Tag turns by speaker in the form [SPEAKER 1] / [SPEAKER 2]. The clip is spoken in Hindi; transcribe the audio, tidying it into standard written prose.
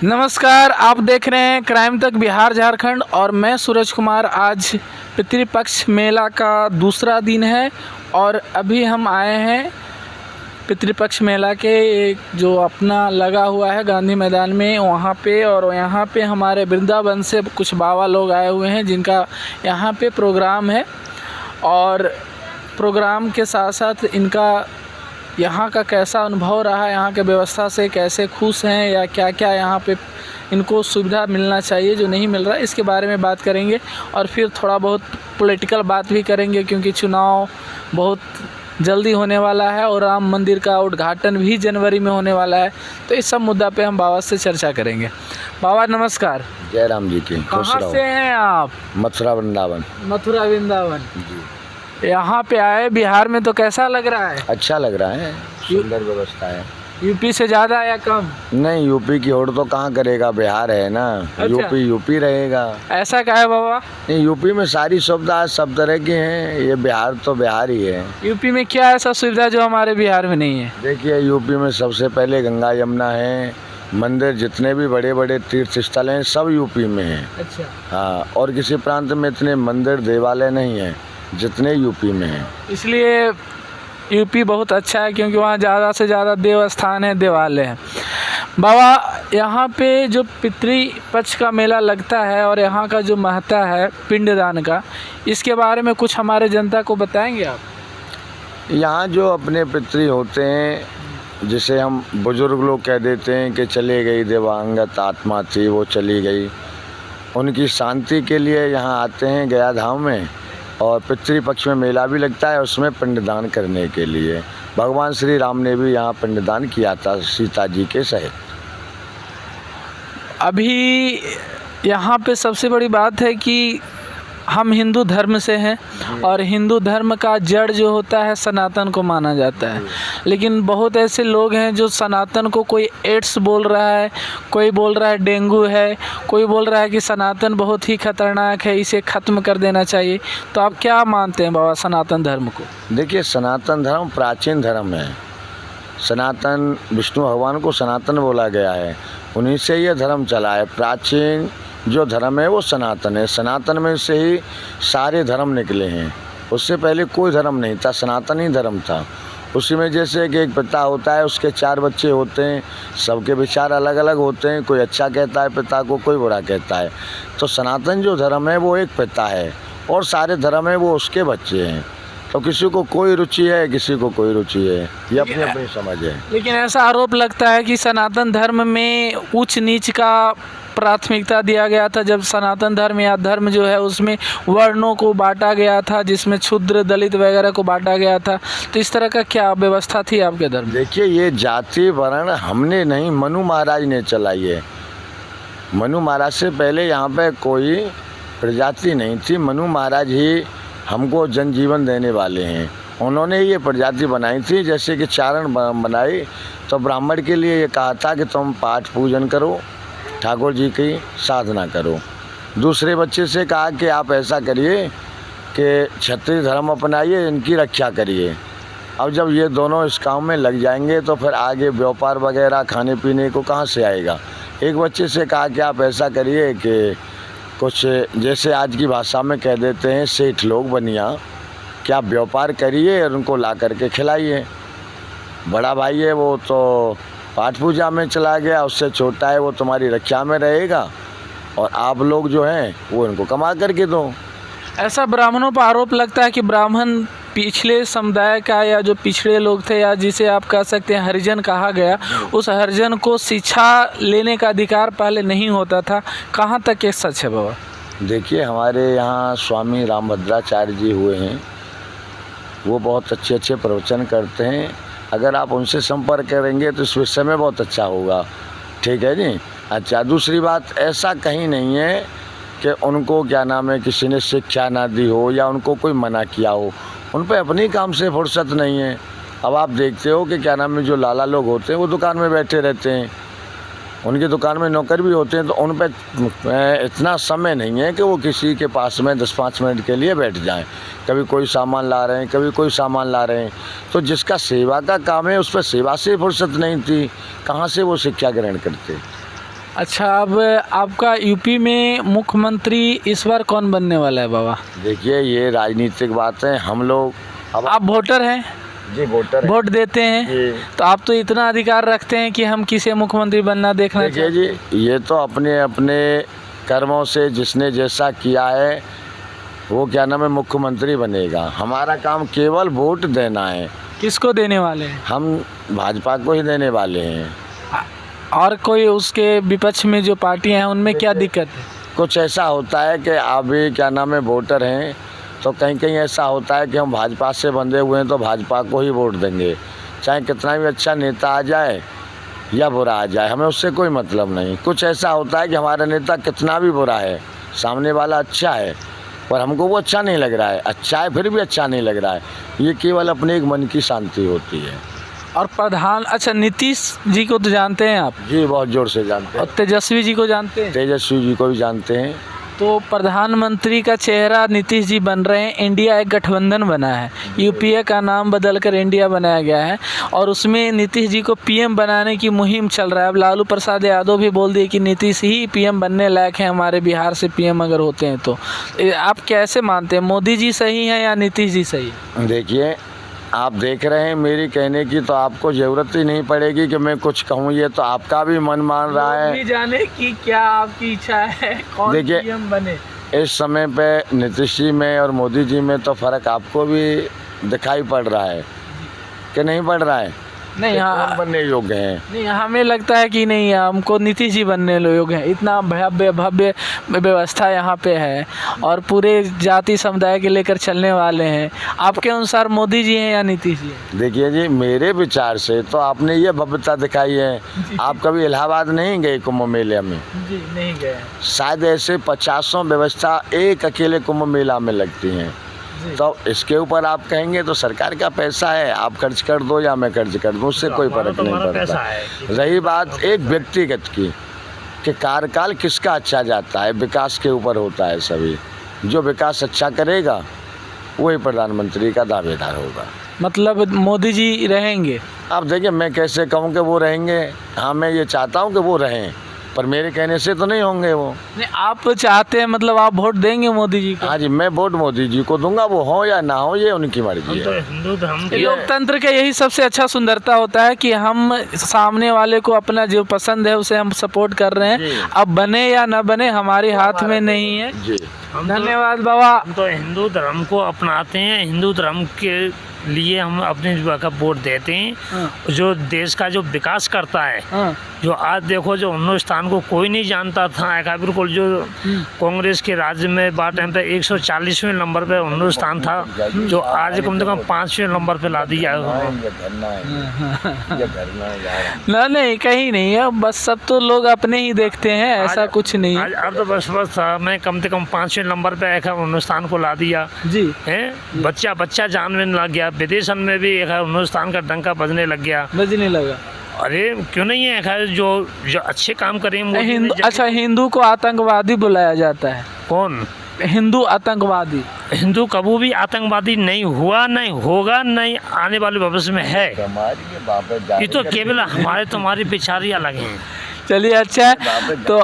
[SPEAKER 1] नमस्कार, आप देख रहे हैं क्राइम तक बिहार झारखंड और मैं सूरज कुमार। आज पितृपक्ष मेला का दूसरा दिन है और अभी हम आए हैं पितृपक्ष मेला के जो अपना लगा हुआ है गांधी मैदान में वहाँ पे। और यहाँ पे हमारे वृंदावन से कुछ बाबा लोग आए हुए हैं जिनका यहाँ पे प्रोग्राम है और प्रोग्राम के साथ साथ इनका यहाँ का कैसा अनुभव रहा, यहाँ के व्यवस्था से कैसे खुश हैं या क्या क्या यहाँ पे इनको सुविधा मिलना चाहिए जो नहीं मिल रहा है, इसके बारे में बात करेंगे। और फिर थोड़ा बहुत पॉलिटिकल बात भी करेंगे क्योंकि चुनाव बहुत जल्दी होने वाला है और राम मंदिर का उद्घाटन भी जनवरी में होने वाला है। तो इस सब मुद्दा पे हम बाबा से चर्चा करेंगे। बाबा नमस्कार।
[SPEAKER 2] जय राम जी की।
[SPEAKER 1] कहाँ से हैं आप?
[SPEAKER 2] मथुरा वृंदावन।
[SPEAKER 1] मथुरा वृंदावन
[SPEAKER 2] जी।
[SPEAKER 1] यहाँ पे आए बिहार में तो कैसा लग रहा है?
[SPEAKER 2] अच्छा लग रहा है, सुंदर व्यवस्था है।
[SPEAKER 1] यूपी से ज़्यादा या कम?
[SPEAKER 2] नहीं, यूपी की होड़ तो कहाँ करेगा, बिहार है ना।
[SPEAKER 1] अच्छा।
[SPEAKER 2] यूपी रहेगा।
[SPEAKER 1] ऐसा क्या है बाबा?
[SPEAKER 2] नहीं, यूपी में सारी सुविधा सब तरह की हैं, ये बिहार तो बिहार ही है।
[SPEAKER 1] यूपी में क्या ऐसा सुविधा जो हमारे बिहार में नहीं है?
[SPEAKER 2] देखिए, यूपी में सबसे पहले गंगा यमुना है, मंदिर जितने भी बड़े बड़े तीर्थ स्थल हैं सब यूपी में हैं।
[SPEAKER 1] अच्छा।
[SPEAKER 2] हाँ, और किसी प्रांत में इतने मंदिर देवालय नहीं हैं जितने यूपी में हैं।
[SPEAKER 1] इसलिए यूपी बहुत अच्छा है क्योंकि वहाँ ज़्यादा से ज़्यादा देव स्थान है, देवालय है। बाबा, यहाँ पे जो पितृपक्ष का मेला लगता है और यहाँ का जो महत्ता है पिंडदान का, इसके बारे में कुछ हमारे जनता को बताएंगे आप?
[SPEAKER 2] यहाँ जो अपने पितृ होते हैं, जिसे हम बुजुर्ग लोग कह देते हैं कि चले गई देवांगत आत्मा थी, वो चली गई, उनकी शांति के लिए यहाँ आते हैं गया धाम में। और पितृपक्ष में मेला भी लगता है, उसमें पिंडदान करने के लिए। भगवान श्री राम ने भी यहाँ पिंडदान किया था सीता जी के सहित।
[SPEAKER 1] अभी यहाँ पे सबसे बड़ी बात है कि हम हिंदू धर्म से हैं और हिंदू धर्म का जड़ जो होता है सनातन को माना जाता है। लेकिन बहुत ऐसे लोग हैं जो सनातन को, कोई एड्स बोल रहा है, कोई बोल रहा है डेंगू है, कोई बोल रहा है कि सनातन बहुत ही खतरनाक है, इसे ख़त्म कर देना चाहिए। तो आप क्या मानते हैं बाबा सनातन धर्म को?
[SPEAKER 2] देखिए, सनातन धर्म प्राचीन धर्म है। सनातन, विष्णु भगवान को सनातन बोला गया है, उन्हीं से ये धर्म चला है। प्राचीन जो धर्म है वो सनातन है। सनातन में से ही सारे धर्म निकले हैं, उससे पहले कोई धर्म नहीं था, सनातन ही धर्म था। उसी में जैसे कि एक पिता होता है, उसके 4 बच्चे होते हैं, सबके विचार अलग अलग होते हैं, कोई अच्छा कहता है पिता को, कोई बुरा कहता है। तो सनातन जो धर्म है वो एक पिता है और सारे धर्म है वो उसके बच्चे हैं। तो किसी को कोई रुचि है, किसी को कोई रुचि है, ये अपनी अपनी समझ है।
[SPEAKER 1] लेकिन ऐसा आरोप लगता है कि सनातन धर्म में ऊंच नीच का प्राथमिकता दिया गया था। जब सनातन धर्म या धर्म जो है उसमें वर्णों को बांटा गया था, जिसमें क्षुद्र दलित वगैरह को बांटा गया था। तो इस तरह का क्या व्यवस्था थी आपके धर्म?
[SPEAKER 2] देखिए, ये जाति वर्ण हमने नहीं, मनु महाराज ने चलाई है। मनु महाराज से पहले यहाँ पे कोई प्रजाति नहीं थी। मनु महाराज ही हमको जनजीवन देने वाले हैं। उन्होंने ये प्रजाति बनाई थी, जैसे कि चारण बनाई तो ब्राह्मण के लिए ये कहा था कि तुम पाठ पूजन करो, ठाकुर जी की साधना करो। दूसरे बच्चे से कहा कि आप ऐसा करिए कि क्षत्रिय धर्म अपनाइए, इनकी रक्षा करिए। अब जब ये दोनों इस काम में लग जाएंगे तो फिर आगे व्यापार वगैरह खाने पीने को कहाँ से आएगा। एक बच्चे से कहा कि आप ऐसा करिए कि कुछ जैसे आज की भाषा में कह देते हैं सेठ लोग बनिया, कि आप व्यापार करिए और उनको ला करके खिलाइए। बड़ा भाई है वो तो पाठ पूजा में चला गया, उससे छोटा है वो तुम्हारी रक्षा में रहेगा और आप लोग जो हैं वो इनको कमा करके दो।
[SPEAKER 1] ऐसा ब्राह्मणों पर आरोप लगता है कि ब्राह्मण पिछले समुदाय का या जो पिछड़े लोग थे या जिसे आप कह सकते हैं हरिजन कहा गया, उस हरिजन को शिक्षा लेने का अधिकार पहले नहीं होता था। कहाँ तक ये सच है बाबा?
[SPEAKER 2] देखिए, हमारे यहाँ स्वामी रामभद्राचार्य जी हुए हैं, वो बहुत अच्छे अच्छे प्रवचन करते हैं। अगर आप उनसे संपर्क करेंगे तो इस विषय में बहुत अच्छा होगा। ठीक है जी। अच्छा, दूसरी बात, ऐसा कहीं नहीं है कि उनको क्या नाम है किसी ने शिक्षा ना दी हो या उनको कोई मना किया हो। उन पर अपनी काम से फुर्सत नहीं है। अब आप देखते हो कि क्या नाम है जो लाला लोग होते हैं वो दुकान में बैठे रहते हैं, उनकी दुकान में नौकर भी होते हैं, तो उन पर इतना समय नहीं है कि वो किसी के पास में 10-5 मिनट के लिए बैठ जाएं। कभी कोई सामान ला रहे हैं, कभी कोई सामान ला रहे हैं। तो जिसका सेवा का काम है उस पर सेवा से फुर्सत नहीं थी, कहाँ से वो शिक्षा ग्रहण करते।
[SPEAKER 1] अच्छा, अब आपका यूपी में मुख्यमंत्री इस बार कौन बनने वाला है बाबा?
[SPEAKER 2] देखिए ये राजनीतिक बात है, हम लोग अब
[SPEAKER 1] आप वोटर हैं,
[SPEAKER 2] जी वोटर
[SPEAKER 1] वोट देते हैं,
[SPEAKER 2] जी।
[SPEAKER 1] तो आप तो इतना अधिकार रखते हैं कि हम किसे मुख्यमंत्री बनना देखना
[SPEAKER 2] देखिए जी, ये तो अपने अपने कर्मों से जिसने जैसा किया है वो क्या नाम है मुख्यमंत्री बनेगा। हमारा काम केवल वोट देना है।
[SPEAKER 1] किसको देने वाले हैं?
[SPEAKER 2] हम भाजपा को ही देने वाले हैं।
[SPEAKER 1] और कोई उसके विपक्ष में जो पार्टियां हैं उनमें क्या दिक्कत है?
[SPEAKER 2] कुछ ऐसा होता है कि अभी क्या नाम है वोटर हैं, तो कहीं कहीं ऐसा होता है कि हम भाजपा से बंधे हुए हैं तो भाजपा को ही वोट देंगे, चाहे कितना भी अच्छा नेता आ जाए या बुरा आ जाए, हमें उससे कोई मतलब नहीं। कुछ ऐसा होता है कि हमारा नेता कितना भी बुरा है, सामने वाला अच्छा है पर हमको वो अच्छा नहीं लग रहा है, अच्छा है फिर भी अच्छा नहीं लग रहा है, ये केवल अपने एक मन की शांति होती है।
[SPEAKER 1] और प्रधान, अच्छा, नीतीश जी को तो जानते हैं आप?
[SPEAKER 2] जी बहुत ज़ोर से जानते
[SPEAKER 1] और
[SPEAKER 2] हैं।
[SPEAKER 1] तेजस्वी जी को जानते हैं?
[SPEAKER 2] तेजस्वी जी को भी जानते हैं।
[SPEAKER 1] तो प्रधानमंत्री का चेहरा नीतीश जी बन रहे हैं। इंडिया एक गठबंधन बना है, यूपीए का नाम बदलकर इंडिया बनाया गया है और उसमें नीतीश जी को पीएम बनाने की मुहिम चल रहा है। अब लालू प्रसाद यादव भी बोल दिए कि नीतीश ही पीएम बनने लायक हैं हमारे बिहार से पीएम अगर होते हैं तो। आप कैसे मानते हैं, मोदी जी सही हैं या नीतीश जी सही है?
[SPEAKER 2] देखिए आप देख रहे हैं मेरी कहने की तो आपको ज़रूरत ही नहीं पड़ेगी कि मैं कुछ कहूँ, ये तो आपका भी मन मान रहा
[SPEAKER 1] लोग
[SPEAKER 2] है।
[SPEAKER 1] भी जाने कि क्या आपकी इच्छा है, कौन
[SPEAKER 2] देखिए,
[SPEAKER 1] पीएम बने।
[SPEAKER 2] इस समय पे नीतीश जी में और मोदी जी में तो फ़र्क आपको भी दिखाई पड़ रहा है कि नहीं पड़ रहा है?
[SPEAKER 1] नहीं,
[SPEAKER 2] कि
[SPEAKER 1] हाँ,
[SPEAKER 2] कौन बनने योग्य हैं?
[SPEAKER 1] नहीं, हमें लगता है कि नहीं, हमको नीतीश जी बनने योग्य हैं। इतना भव्य भव्य व्यवस्था यहाँ पे है और पूरे जाति समुदाय के लेकर चलने वाले हैं। आपके अनुसार मोदी जी हैं या नीतीश जी हैं?
[SPEAKER 2] देखिए जी, मेरे विचार से तो आपने ये भव्यता दिखाई है। आप कभी इलाहाबाद नहीं गए कुंभ मेले में?
[SPEAKER 1] जी नहीं गए।
[SPEAKER 2] शायद ऐसे 50 व्यवस्था एक अकेले कुंभ मेला में लगती हैं। तो इसके ऊपर आप कहेंगे तो सरकार का पैसा है, आप खर्च कर दो या मैं खर्च कर दूं, उससे कोई फर्क नहीं पड़ता। रही बात एक व्यक्तिगत की कि कार्यकाल किसका अच्छा जाता है, विकास के ऊपर होता है सभी। जो विकास अच्छा करेगा वही प्रधानमंत्री का दावेदार होगा।
[SPEAKER 1] मतलब मोदी जी रहेंगे?
[SPEAKER 2] अब देखिए मैं कैसे कहूँ कि वो रहेंगे, हाँ मैं ये चाहता हूँ कि वो रहें, पर मेरे कहने से तो नहीं होंगे वो।
[SPEAKER 1] नहीं, आप चाहते हैं, मतलब आप वोट देंगे मोदी जी को?
[SPEAKER 2] हाँ जी, मैं वोट मोदी जी को दूंगा, वो हो या ना हो ये उनकी मर्जी है।
[SPEAKER 3] हिंदू धर्म के
[SPEAKER 1] लोकतंत्र का यही सबसे अच्छा सुंदरता होता है कि हम सामने वाले को अपना जो पसंद है उसे हम सपोर्ट कर रहे
[SPEAKER 2] जी।
[SPEAKER 1] हैं। अब बने या ना बने हमारे हाथ में नहीं है।
[SPEAKER 2] जी
[SPEAKER 1] धन्यवाद बाबा।
[SPEAKER 3] हम तो हिंदू धर्म को अपनाते हैं, हिंदू धर्म के लिए हम अपने जगह का वोट देते हैं। जो देश का जो विकास करता है,
[SPEAKER 1] हाँ,
[SPEAKER 3] जो आज देखो जो हिंदुस्तान को कोई नहीं जानता था, ऐसा बिल्कुल जो कांग्रेस के राज्य में बात टाइम पे 140वें नंबर पे हिंदुस्तान था, जो आज कम से कम 5वें नंबर पे ला दिया है।
[SPEAKER 1] ना नहीं, कहीं नहीं है, बस सब तो लोग अपने ही देखते हैं, ऐसा कुछ नहीं है।
[SPEAKER 3] आज अर्थव्यवस्था में कम से कम 5वें नंबर पे एक हिंदुस्तान को ला दिया
[SPEAKER 1] जी।
[SPEAKER 3] है। बच्चा जानने लग गया, विदेशन में भी एक हिंदुस्तान का डंका बजने लग गया।
[SPEAKER 1] बजने लगा।
[SPEAKER 3] अरे क्यों नहीं है, खैर जो अच्छे काम करें
[SPEAKER 1] हिंदू, अच्छा, हिंदू को आतंकवादी बुलाया जाता है।
[SPEAKER 3] कौन?
[SPEAKER 1] हिंदू आतंकवादी।
[SPEAKER 3] हिंदू कभी भी आतंकवादी नहीं हुआ, नहीं होगा, नहीं आने वाले भविष्य में है। ये तो केवल हमारे तुम्हारे विचार ही अलग हैं।
[SPEAKER 1] चलिए, अच्छा है तो